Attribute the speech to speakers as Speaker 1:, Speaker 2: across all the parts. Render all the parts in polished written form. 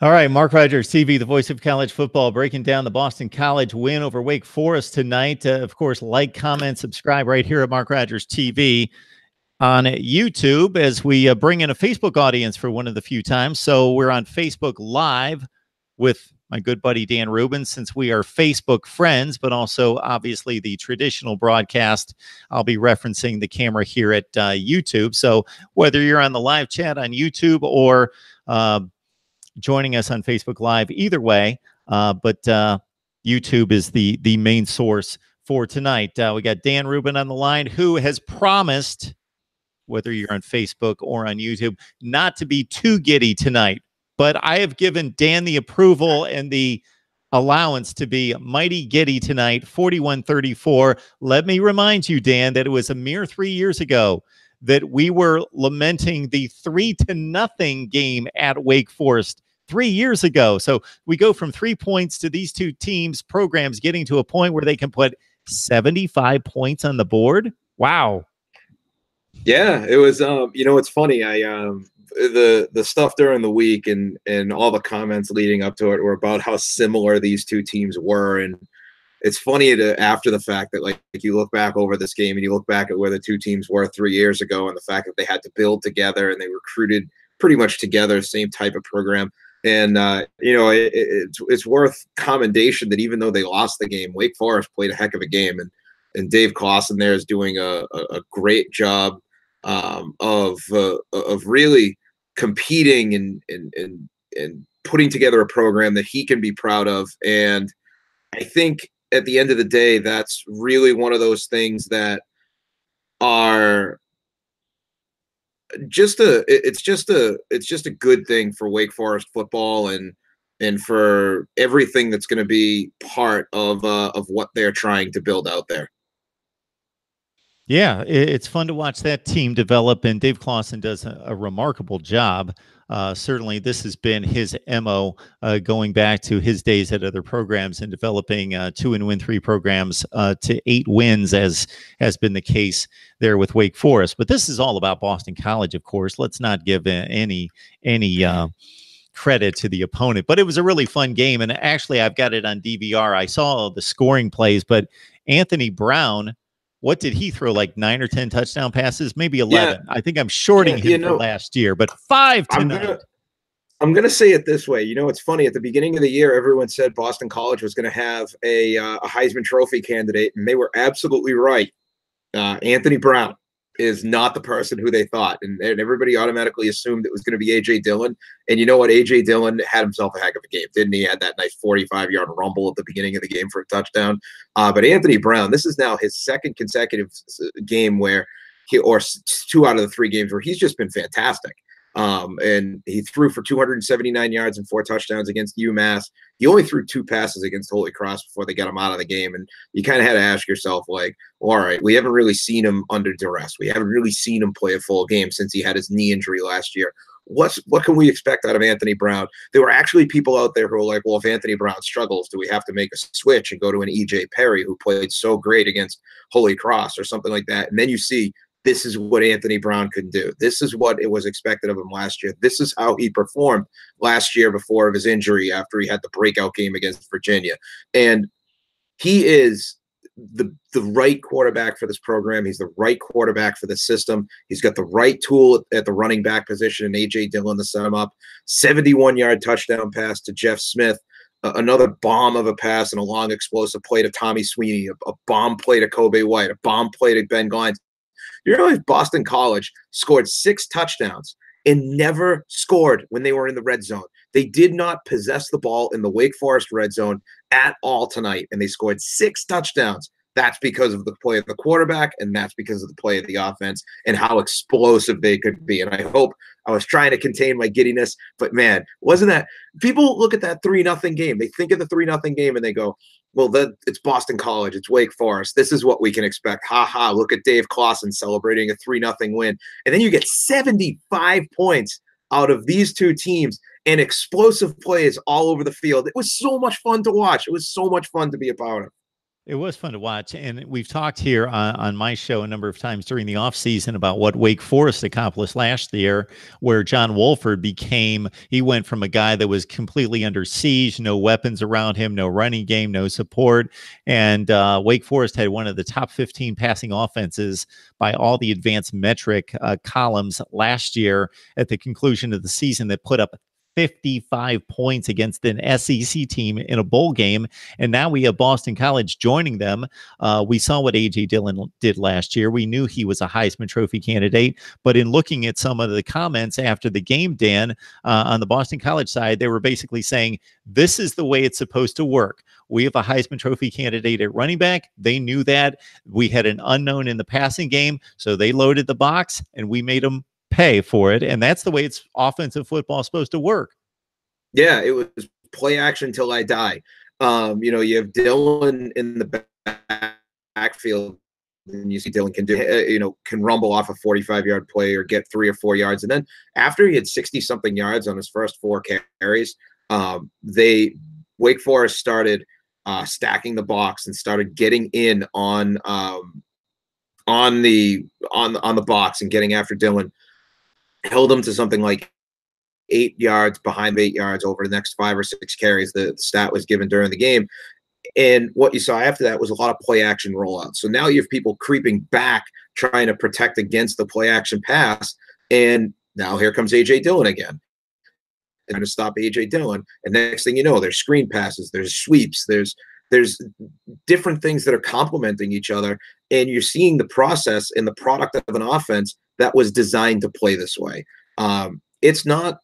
Speaker 1: All right, Mark Rogers TV, the voice of college football, breaking down the Boston College win over Wake Forest tonight. Of course, like, comment, subscribe right here at Mark Rogers TV on YouTube as we bring in a Facebook audience for one of the few times. So we're on Facebook Live with my good buddy Dan Rubin, since we are Facebook friends, but also obviously the traditional broadcast. I'll be referencing the camera here at YouTube. So whether you're on the live chat on YouTube or joining us on Facebook Live, either way, but YouTube is the main source for tonight. We got Dan Rubin on the line, who has promised, whether you're on Facebook or on YouTube, not to be too giddy tonight. But I have given Dan the approval and the allowance to be mighty giddy tonight, 41-34. Let me remind you, Dan, that it was a mere 3 years ago that we were lamenting the 3-0 game at Wake Forest 3 years ago. So we go from 3 points to these two teams, programs getting to a point where they can put 75 points on the board. Wow.
Speaker 2: Yeah, it was. It's funny. The stuff during the week and all the comments leading up to it were about how similar these two teams were, and it's funny after the fact that like you look back over this game and you look back at where the two teams were 3 years ago, and the fact that they had to build together and they recruited pretty much together, same type of program. And it's worth commendation that even though they lost the game, Wake Forest played a heck of a game, and Dave Clawson there is doing a great job of really competing and putting together a program that he can be proud of. And I think at the end of the day, that's really one of those things that are it's just a good thing for Wake Forest football and for everything that's going to be part of what they're trying to build out there.
Speaker 1: Yeah, it's fun to watch that team develop, and Dave Clawson does a remarkable job. Certainly, this has been his MO going back to his days at other programs and developing 2-win-3 programs to 8 wins, as has been the case there with Wake Forest. But this is all about Boston College, of course. Let's not give any credit to the opponent. But it was a really fun game, and actually, I've got it on DVR. I saw the scoring plays, but Anthony Brown, what did he throw, like 9 or 10 touchdown passes? Maybe 11. Yeah. I think I'm shorting him for last year, but 5 tonight.
Speaker 2: I'm going to say it this way. It's funny. At the beginning of the year, everyone said Boston College was going to have a Heisman Trophy candidate, and they were absolutely right. Anthony Brown is not the person who they thought, and everybody automatically assumed it was going to be A.J. Dillon. And you know what? A.J. Dillon had himself a heck of a game, didn't he? Had that nice 45-yard rumble at the beginning of the game for a touchdown. But Anthony Brown, this is now his second consecutive game or 2 out of the 3 games where he's just been fantastic. And he threw for 279 yards and 4 touchdowns against UMass. He only threw 2 passes against Holy Cross before they got him out of the game. And you kind of had to ask yourself, like, well, all right, we haven't really seen him under duress. We haven't really seen him play a full game since he had his knee injury last year. What can we expect out of Anthony Brown? There were actually people out there who were like, well, if Anthony Brown struggles, do we have to make a switch and go to an E.J. Perry, who played so great against Holy Cross or something like that? And then you see, this is what Anthony Brown could do. This is what it was expected of him last year. This is how he performed last year before his injury, after he had the breakout game against Virginia. And he is the right quarterback for this program. He's the right quarterback for the system. He's got the right tool at the running back position in A.J. Dillon to set him up. 71-yard touchdown pass to Jeff Smith. Another bomb of a pass and a long explosive play to Tommy Sweeney. A bomb play to Kobe White. A bomb play to Ben Glines. You realize Boston College scored 6 touchdowns and never scored when they were in the red zone. They did not possess the ball in the Wake Forest red zone at all tonight, and they scored 6 touchdowns. That's because of the play of the quarterback, and that's because of the play of the offense and how explosive they could be. And I was trying to contain my giddiness, but man, wasn't that – people look at that 3-0 game. They think of the 3-0 game and they go, well, it's Boston College. It's Wake Forest. This is what we can expect. Ha ha, look at Dave Clawson celebrating a 3-0 win. And then you get 75 points out of these two teams and explosive plays all over the field. It was so much fun to watch. It was so much fun to be a part of.
Speaker 1: It was fun to watch. And we've talked here on my show a number of times during the offseason about what Wake Forest accomplished last year, where John Wolford he went from a guy that was completely under siege, no weapons around him, no running game, no support. And Wake Forest had one of the top 15 passing offenses by all the advanced metric columns last year at the conclusion of the season that put up 55 points against an SEC team in a bowl game. And now we have Boston College joining them. We saw what A.J. Dillon did last year. We knew he was a Heisman Trophy candidate. But in looking at some of the comments after the game, Dan, on the Boston College side, they were basically saying, this is the way it's supposed to work. We have a Heisman Trophy candidate at running back. They knew that. We had an unknown in the passing game, so they loaded the box, and we made them pay for it. And that's the way it's offensive football supposed to work.
Speaker 2: Yeah, it was play action till I die. You have Dillon in the backfield, and you see Dillon can rumble off a 45-yard play or get 3 or 4 yards. And then after he had 60-something yards on his first 4 carries, Wake Forest started stacking the box and started getting in on the box and getting after Dillon. Held him to something like 8 yards, behind 8 yards over the next 5 or 6 carries. The stat was given during the game. And what you saw after that was a lot of play action rollouts. So now you have people creeping back, trying to protect against the play action pass. And now here comes A.J. Dillon again. Trying to stop A.J. Dillon. And next thing you know, there's screen passes, there's sweeps, there's different things that are complementing each other. And you're seeing the process and the product of an offense that was designed to play this way. It's not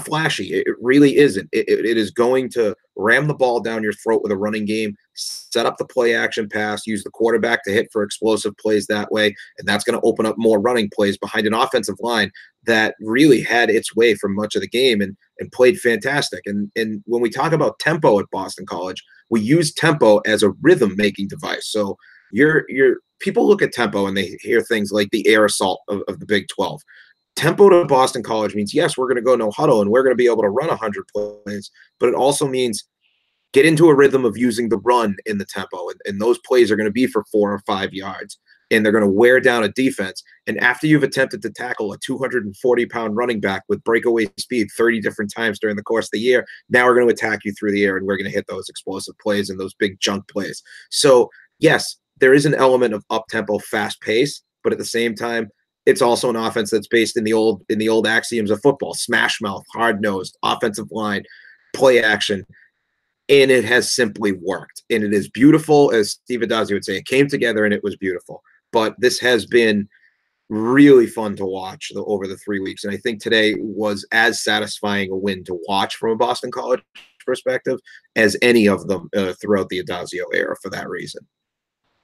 Speaker 2: flashy. It really isn't. It is going to ram the ball down your throat with a running game, set up the play action pass, use the quarterback to hit for explosive plays that way, and that's going to open up more running plays behind an offensive line that really had its way for much of the game and played fantastic. And when we talk about tempo at Boston College, we use tempo as a rhythm-making device. So people look at tempo and they hear things like the air assault of the Big 12. Tempo to Boston College means, yes, we're going to go no huddle and we're going to be able to run 100 plays, but it also means get into a rhythm of using the run in the tempo. And those plays are going to be for 4 or 5 yards, and they're going to wear down a defense. And after you've attempted to tackle a 240-pound running back with breakaway speed 30 different times during the course of the year, now we're going to attack you through the air, and we're going to hit those explosive plays and those big junk plays. So, yes, there is an element of up-tempo, fast pace, but at the same time, it's also an offense that's based in the old axioms of football: smash mouth, hard nosed, offensive line, play action, and it has simply worked. And it is beautiful, as Steve Addazio would say. It came together and it was beautiful. But this has been really fun to watch over the 3 weeks, and I think today was as satisfying a win to watch from a Boston College perspective as any of them throughout the Addazio era. For that reason.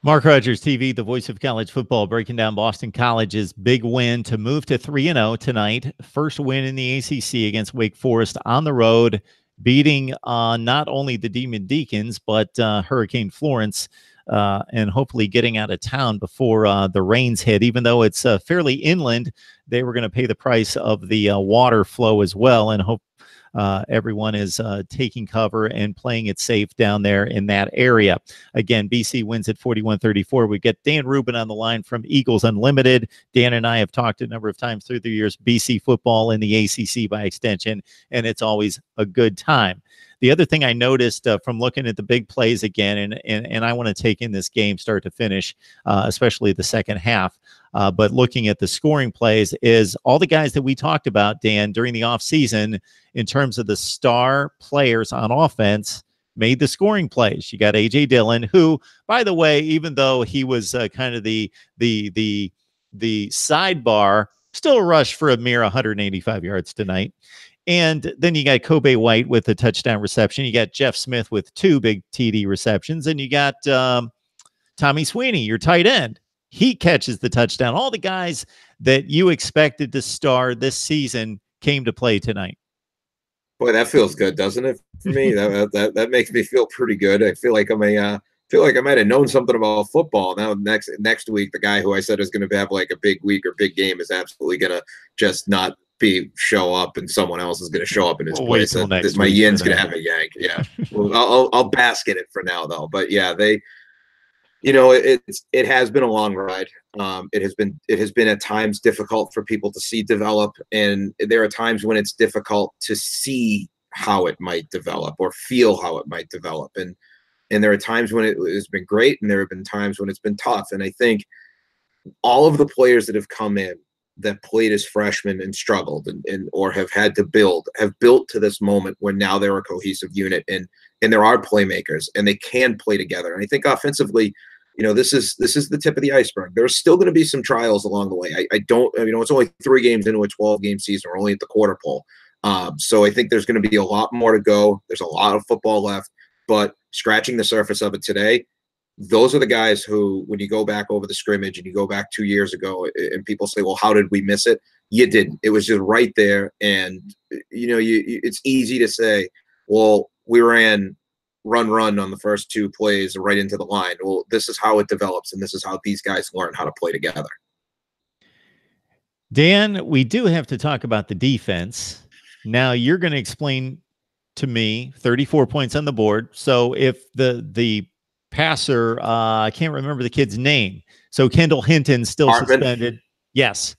Speaker 1: Mark Rogers TV, the voice of college football, breaking down Boston College's big win to move to 3-0 tonight. First win in the ACC against Wake Forest on the road, beating not only the Demon Deacons, but Hurricane Florence, and hopefully getting out of town before the rains hit. Even though it's fairly inland, they were going to pay the price of the water flow as well, and hope everyone is taking cover and playing it safe down there in that area. Again, BC wins at 41-34. We get Dan Rubin on the line from Eagles Unlimited. Dan and I have talked a number of times through the years, BC football and the ACC by extension, and it's always a good time. The other thing I noticed from looking at the big plays again, and I want to take in this game start to finish, especially the second half, but looking at the scoring plays, is all the guys that we talked about, Dan, during the offseason in terms of the star players on offense made the scoring plays. You got A.J. Dillon, who, by the way, even though he was kind of the sidebar, still rushed for a mere 185 yards tonight. And then you got Kobe White with a touchdown reception. You got Jeff Smith with 2 big TD receptions. And you got Tommy Sweeney, your tight end. He catches the touchdown. All the guys that you expected to star this season came to play tonight.
Speaker 2: Boy, that feels good, doesn't it? For me, that makes me feel pretty good. I feel like I might have known something about football. Now next week, the guy who I said is going to have like a big week or big game is absolutely going to just not show up, and someone else is going to show up in his place. My yin's going to have a yank. Yeah, well, I'll bask in it for now, though. But yeah, It has been a long ride. It has been at times difficult for people to see develop, and there are times when it's difficult to see how it might develop or feel how it might develop. And there are times when it has been great, and there have been times when it's been tough. And I think all of the players that have come in that played as freshmen and struggled and or have had to have built to this moment where now they're a cohesive unit, and there are playmakers and they can play together. And I think offensively, this is the tip of the iceberg. There's still going to be some trials along the way. It's only 3 games into a 12-game season. We're only at the quarter pole. So I think there's going to be a lot more to go. There's a lot of football left, but scratching the surface of it today, those are the guys who, when you go back over the scrimmage and you go back 2 years ago and people say, well, how did we miss it? You didn't. It was just right there. And, it's easy to say, well, we ran run on the first 2 plays right into the line. Well, this is how it develops, and this is how these guys learn how to play together.
Speaker 1: Dan, we do have to talk about the defense. Now you're going to explain to me 34 points on the board. So if the passer, I can't remember the kid's name. So Kendall Hinton still suspended. Yes.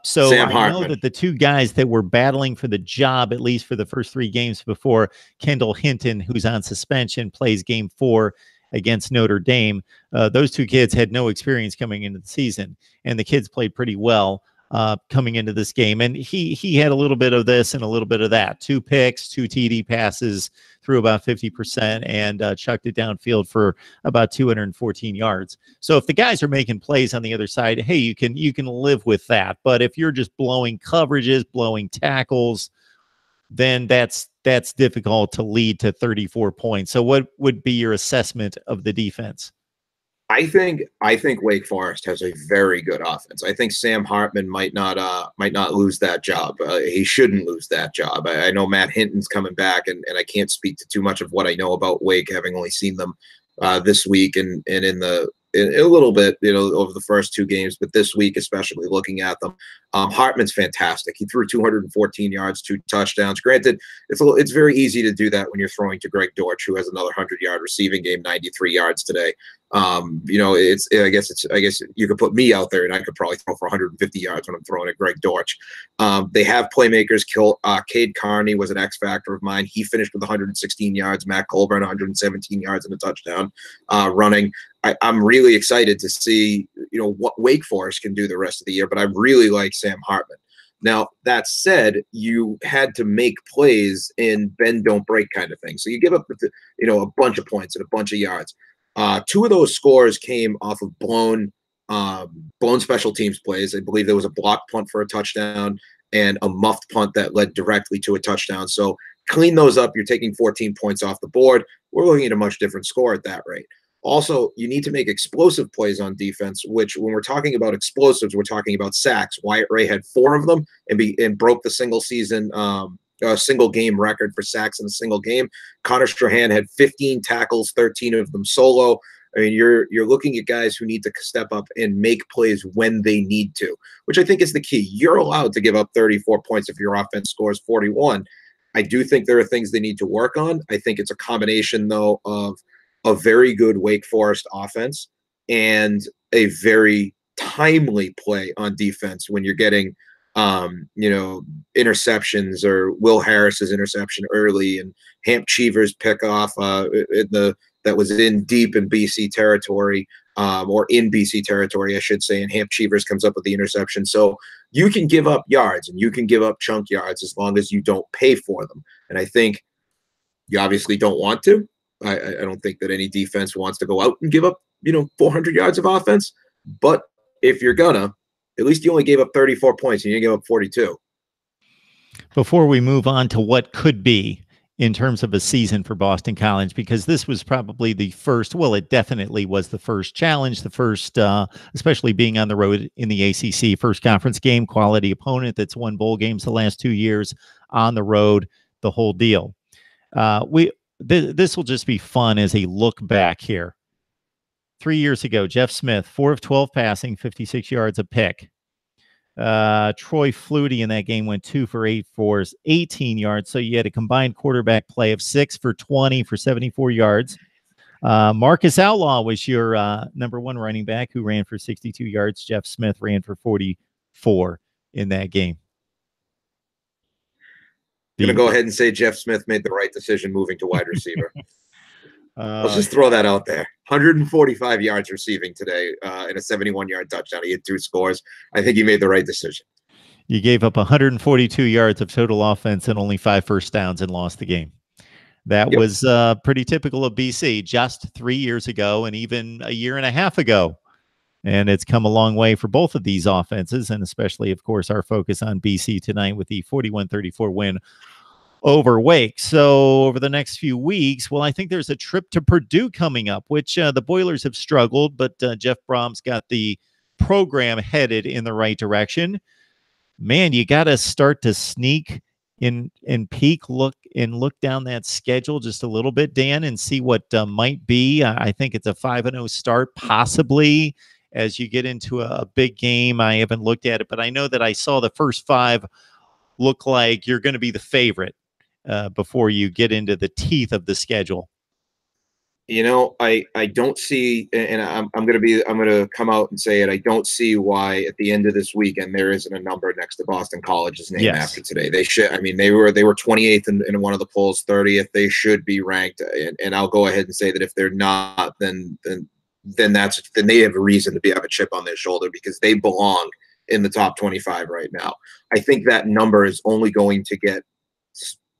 Speaker 1: So
Speaker 2: Sam
Speaker 1: I
Speaker 2: Hartman.
Speaker 1: know that the 2 guys that were battling for the job, at least for the first 3 games before Kendall Hinton, who's on suspension, plays game 4 against Notre Dame. Those 2 kids had no experience coming into the season, and the kids played pretty well coming into this game. And he had a little bit of this and a little bit of that. 2 picks, 2 TD passes, threw about 50%, and chucked it downfield for about 214 yards. So if the guys are making plays on the other side, hey, you can live with that. But if you're just blowing coverages, blowing tackles, then that's difficult to lead to 34 points. So what would be your assessment of the defense?
Speaker 2: I think Wake Forest has a very good offense. I think Sam Hartman might not lose that job. He shouldn't lose that job. I know Matt Hinton's coming back, and I can't speak to too much of what I know about Wake, having only seen them this week and in a little bit, over the first 2 games, but this week, especially looking at them, Hartman's fantastic. He threw 214 yards, 2 touchdowns. Granted, it's very easy to do that when you're throwing to Greg Dortch, who has another 100-yard receiving game, 93 yards today. I guess you could put me out there and I could probably throw for 150 yards when I'm throwing at Greg Dortch. They have playmakers. Cade Carney was an X factor of mine. He finished with 116 yards. Matt Colburn, 117 yards and a touchdown running. I'm really excited to see, what Wake Forest can do the rest of the year, but I really like Sam Hartman. Now, that said, you had to make plays in bend, don't break kind of thing. So you give up, a bunch of points and a bunch of yards. 2 of those scores came off of blown special teams plays. I believe there was a block punt for a touchdown and a muffed punt that led directly to a touchdown. So clean those up. You're taking 14 points off the board. We're looking at a much different score at that rate. Also, you need to make explosive plays on defense, which when we're talking about explosives, we're talking about sacks. Wyatt Ray had 4 of them and broke the single game record for sacks in a single game. Connor Strahan had 15 tackles, 13 of them solo. I mean, you're looking at guys who need to step up and make plays when they need to, which I think is the key. You're allowed to give up 34 points if your offense scores 41. I do think there are things they need to work on. I think it's a combination, though, of a very good Wake Forest offense and a very timely play on defense when you're getting interceptions, or Will Harris's interception early and Hamp Cheever's pickoff that was in deep in BC territory, or in BC territory, I should say, and Hamp Cheevers comes up with the interception. So you can give up yards and you can give up chunk yards as long as you don't pay for them. And I think you obviously don't want to. I don't think that any defense wants to go out and give up, 400 yards of offense. But if you're gonna, at least you only gave up 34 points and you didn't give up 42.
Speaker 1: Before we move on to what could be in terms of a season for Boston College, because this was probably the first, well, it definitely was the first challenge, the first, especially being on the road in the ACC, first conference game, quality opponent that's won bowl games the last 2 years on the road, the whole deal. This will just be fun as a look back here. 3 years ago, Jeff Smith, 4 of 12 passing, 56 yards a pick. Troy Flutie in that game went 2 for 8 for 18 yards. So you had a combined quarterback play of 6 for 20 for 74 yards. Marcus Outlaw was your number one running back who ran for 62 yards. Jeff Smith ran for 44 in that game.
Speaker 2: Gonna go ahead and say Jeff Smith made the right decision moving to wide receiver. Let's just throw that out there. 145 yards receiving today in a 71-yard touchdown. He had 2 scores. I think he made the right decision.
Speaker 1: You gave up 142 yards of total offense and only 5 first downs and lost the game. That was pretty typical of BC just 3 years ago and even a year and a half ago. And it's come a long way for both of these offenses, and especially, of course, our focus on BC tonight with the 41-34 win over Wake. So over the next few weeks, well, I think there's a trip to Purdue coming up, which the Boilers have struggled, but Jeff Brom's got the program headed in the right direction. Man, you got to start to sneak in peek, look down that schedule just a little bit, Dan, and see what might be. I think it's a 5-0 start, possibly, as you get into a big game. I haven't looked at it, but I know that I saw the first 5 look like you're going to be the favorite before you get into the teeth of the schedule.
Speaker 2: You know, I don't see, and I'm going to come out and say it. I don't see why at the end of this weekend there isn't a number next to Boston College's name after today. They should. I mean, they were 28th in one of the polls, 30th. They should be ranked, and I'll go ahead and say that if they're not, then they have a reason to have a chip on their shoulder, because they belong in the top 25 right now. I think that number is only going to get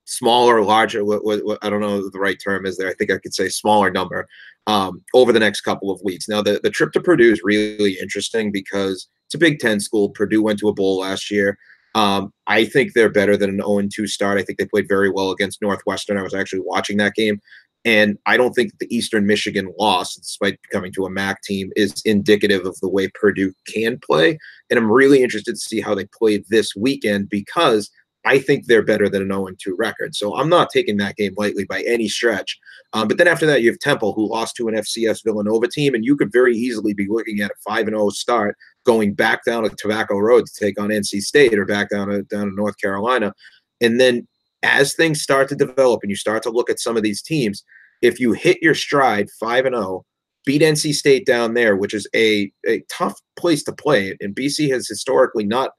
Speaker 2: smaller, larger, I don't know what the right term is there. I think I could say smaller number over the next couple of weeks. Now, the trip to Purdue is really interesting because it's a Big Ten school. Purdue went to a bowl last year. I think they're better than an 0-2 start. I think they played very well against Northwestern. I was actually watching that game. And I don't think the Eastern Michigan loss, despite coming to a MAC team, is indicative of the way Purdue can play. And I'm really interested to see how they play this weekend, because I think they're better than an 0-2 record. So I'm not taking that game lightly by any stretch. But then after that, you have Temple, who lost to an FCS Villanova team, and you could very easily be looking at a 5-0 start, going back down to Tobacco Road to take on NC State, or back down to North Carolina. And then as things start to develop and you start to look at some of these teams, if you hit your stride 5-0, beat NC State down there, which is a tough place to play, and BC has historically not.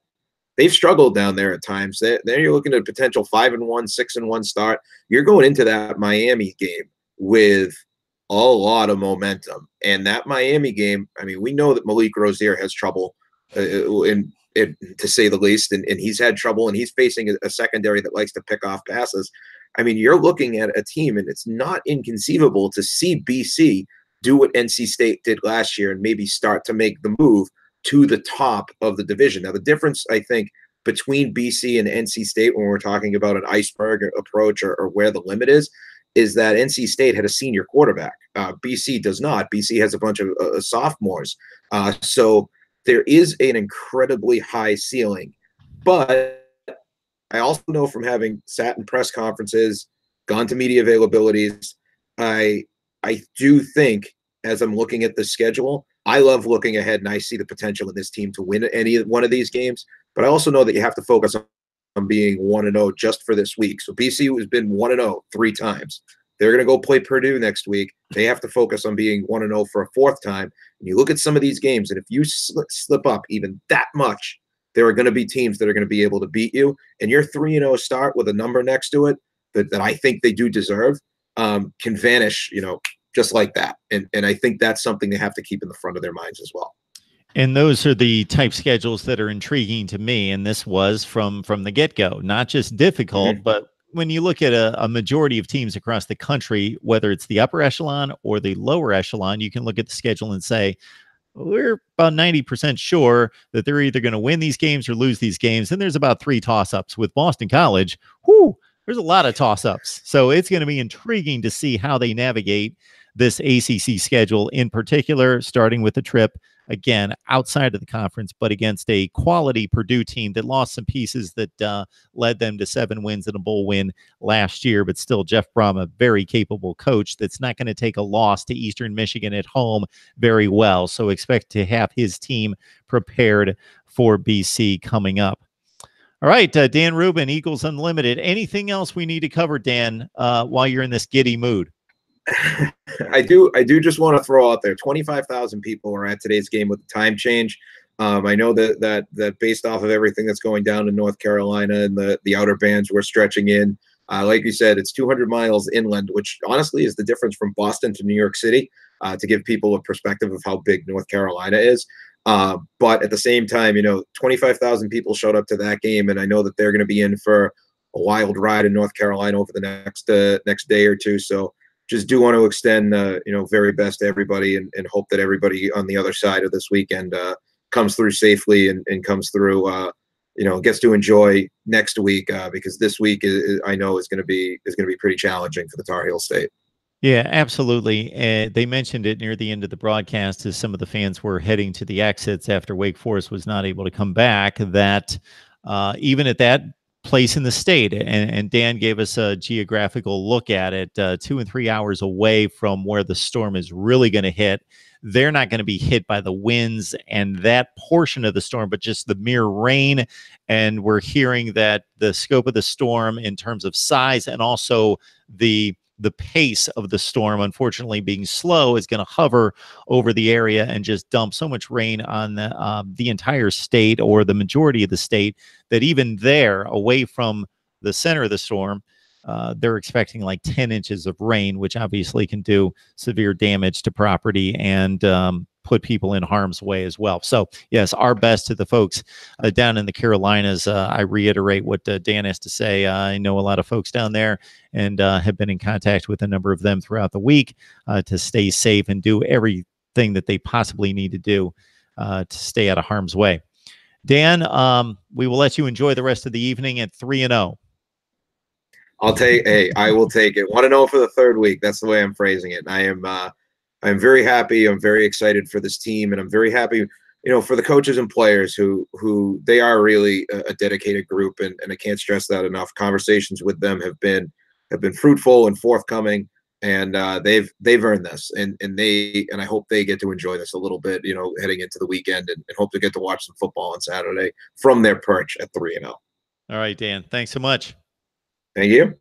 Speaker 2: They've struggled down there at times. There you're looking at a potential 5-1, 6-1 start. You're going into that Miami game with a lot of momentum. And that Miami game, I mean, we know that Malik Rozier has trouble, to say the least, and he's had trouble, and he's facing a secondary that likes to pick off passes. I mean, you're looking at a team, and it's not inconceivable to see BC do what NC State did last year and maybe start to make the move to the top of the division. Now, the difference, I think, between BC and NC State, when we're talking about an iceberg approach or where the limit is that NC State had a senior quarterback. BC does not. BC has a bunch of sophomores. So there is an incredibly high ceiling. But I also know, from having sat in press conferences, gone to media availabilities, I do think, as I'm looking at the schedule, I love looking ahead, and I see the potential in this team to win any one of these games. But I also know that you have to focus on being 1-0 just for this week. So BC has been 1-0 3 times. They're going to go play Purdue next week. They have to focus on being 1-0 for a 4th time. And you look at some of these games, and if you slip up even that much, there are going to be teams that are going to be able to beat you. And your 3-0 start with a number next to it that I think they do deserve can vanish, just like that. And I think that's something they have to keep in the front of their minds as well.
Speaker 1: And those are the type schedules that are intriguing to me. And this was from the get-go, not just difficult, but when you look at a majority of teams across the country, whether it's the upper echelon or the lower echelon, you can look at the schedule and say, we're about 90% sure that they're either going to win these games or lose these games. And there's about 3 toss-ups. With Boston College, there's a lot of toss-ups. So it's going to be intriguing to see how they navigate this ACC schedule, in particular, starting with the trip, again, outside of the conference, but against a quality Purdue team that lost some pieces that led them to 7 wins and a bowl win last year. But still, Jeff Brom, a very capable coach that's not going to take a loss to Eastern Michigan at home very well. So expect to have his team prepared for BC coming up. All right, Dan Rubin, Eagles Unlimited. Anything else we need to cover, Dan, while you're in this giddy mood?
Speaker 2: I do just want to throw out there 25,000 people were at today's game with the time change. I know that based off of everything that's going down in North Carolina and the outer bands were stretching in. Like you said, it's 200 miles inland, which honestly is the difference from Boston to New York City. To give people a perspective of how big North Carolina is. But at the same time, 25,000 people showed up to that game, and I know that they're going to be in for a wild ride in North Carolina over the next day or two. So just do want to extend, very best to everybody, and hope that everybody on the other side of this weekend comes through safely and comes through, gets to enjoy next week, because this week I know is going to be pretty challenging for the Tar Heel State.
Speaker 1: Yeah, absolutely. They mentioned it near the end of the broadcast as some of the fans were heading to the exits after Wake Forest was not able to come back, that even at that place in the state, and Dan gave us a geographical look at it, 2 and 3 hours away from where the storm is really going to hit. They're not going to be hit by the winds and that portion of the storm, but just the mere rain. And we're hearing that the scope of the storm in terms of size and also the pace of the storm, unfortunately being slow, is going to hover over the area and just dump so much rain on the entire state, or the majority of the state, that even there, away from the center of the storm, they're expecting like 10 inches of rain, which obviously can do severe damage to property and put people in harm's way as well. So, yes, our best to the folks down in the Carolinas. I reiterate what Dan has to say. I know a lot of folks down there and have been in contact with a number of them throughout the week to stay safe and do everything that they possibly need to do to stay out of harm's way. Dan, we will let you enjoy the rest of the evening at 3-0.
Speaker 2: I will take it. Want to know for the third week. That's the way I'm phrasing it. I'm very happy. I'm very excited for this team, and I'm very happy, for the coaches and players who they are really a dedicated group, and I can't stress that enough. Conversations with them have been fruitful and forthcoming, and they've earned this, and I hope they get to enjoy this a little bit, heading into the weekend, and hope to get to watch some football on Saturday from their perch at 3-0.
Speaker 1: All right, Dan. Thanks so much.
Speaker 2: Thank you.